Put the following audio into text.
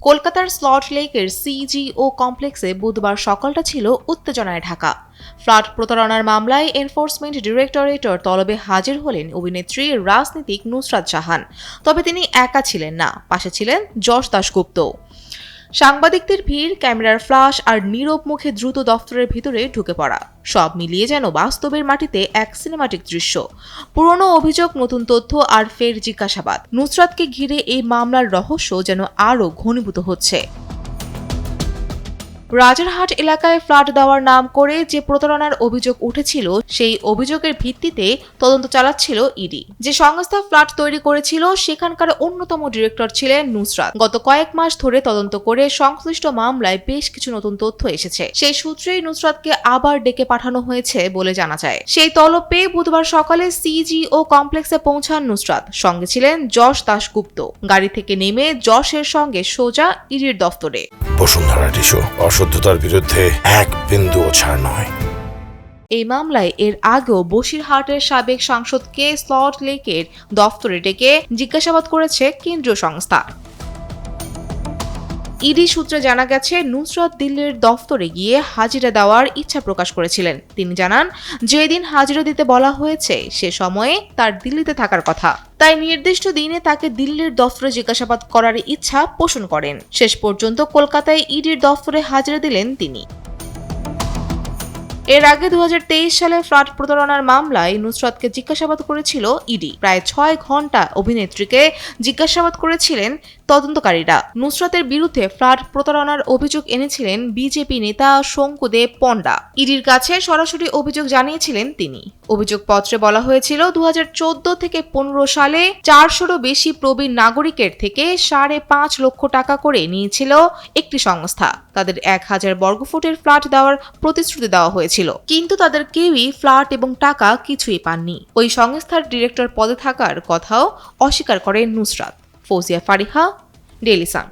কলকাতার সল্ট লেকের সিজিও কমপ্লেক্সে বুধবার সকালটা ছিল উত্তেজনায় ঢাকা। ফ্ল্যাট প্রতারণার মামলায় এনফোর্সমেন্ট ডিরেক্টরেটর তলবে হাজির হলেন অভিনেত্রী রাজনীতিক নুসরাত জাহান। তবে তিনি একা ছিলেন না, পাশে ছিলেন যশ দাশগুপ্ত। সাংবাদিকদের ভিড়, ক্যামেরার ফ্লাশ আর নীরব মুখে দ্রুত দফতরের ভিতরে ঢুকে পড়া, সব মিলিয়ে যেন বাস্তবের মাটিতে এক সিনেমাটিক দৃশ্য। পুরনো অভিযোগ, নতুন তথ্য আর ফের জিজ্ঞাসাবাদ। নুসরাতকে ঘিরে এই মামলার রহস্য যেন আরও ঘনীভূত হচ্ছে। রাজারহাট এলাকায় ফ্ল্যাট দেওয়ার নাম করে যে প্রতারণার অভিযোগ উঠেছিল, সেই অভিযোগের ভিত্তিতে তদন্ত চালাচ্ছিল ইডি। যে সংস্থা ফ্ল্যাট তৈরি করেছিল সেখানকার অন্যতম ডিরেক্টর ছিলেন নুসরাত। গত কয়েক মাস ধরে তদন্ত করে সংশ্লিষ্ট মামলায় বেশ কিছু নতুন তথ্য এসেছে। সেই সূত্রেই নুসরাতকে আবার ডেকে পাঠানো হয়েছে বলে জানা যায়। সেই তলব পেয়ে বুধবার সকালে সিজিও কমপ্লেক্সে পৌঁছান নুসরাত। সঙ্গে ছিলেন যশ দাশগুপ্ত। গাড়ি থেকে নেমে যশের সঙ্গে সোজা ইডির দফতরে। বসুন্ধরা টিস্যু, অশুদ্ধতার বিরুদ্ধে এক বিন্দুও ছাড় নয়। এই মামলায় এর আগেও বসিরহাটের সাবেক সাংসদকে সল্ট লেকের দফতরে ডেকে জিজ্ঞাসাবাদ করেছে কেন্দ্রীয় সংস্থা। ইডি সূত্রে জানা গেছে, নুসরাত দিল্লির দফতরে গিয়ে হাজিরা দেওয়ার ইচ্ছা প্রকাশ করেছিলেন। তিনি জানান, যেদিন হাজিরা দিতে বলা হয়েছে সে সময়ে তার দিল্লিতে থাকার কথা, তাই নির্দিষ্ট দিনে তাকে দিল্লির দফতরে জিজ্ঞাসাবাদ করার ইচ্ছা পোষণ করেন। শেষ পর্যন্ত কলকাতায় ইডির দফতরে হাজিরা দিলেন তিনি। এর আগে 2023 সালে ফ্ল্যাট প্রতারণার মামলায় নুসরাতকে জিজ্ঞাসাবাদ করেছিল ইডি। প্রায় 6 ঘন্টা অভিনেত্রীকে জিজ্ঞাসাবাদ করেছিলেন তদন্তকারীরা। নুসরাতের বিরুদ্ধে ফ্ল্যাট প্রতারণার অভিযোগ এনেছিলেন বিজেপি নেতা শঙ্কুদেব পণ্ডা। ইডির কাছে সরাসরি অভিযোগ জানিয়েছিলেন তিনি। অভিযোগপত্রে বলা হয়েছিল, 2014 থেকে 15 সালে 400রও বেশি প্রবীণ নাগরিকের থেকে 5.5 লক্ষ টাকা করে নিয়েছিল একটি সংস্থা। তাদের 1000 বর্গফুটের ফ্ল্যাট দেওয়ার প্রতিশ্রুতি দেওয়া হয়েছিল, কিন্তু তাদের কেউই ফ্ল্যাট এবং টাকা কিছুই পাননি। ওই সংস্থার ডিরেক্টর পদে থাকার কথাও অস্বীকার করেন নুসরাত। Fouzia Fariha, Daily Sun.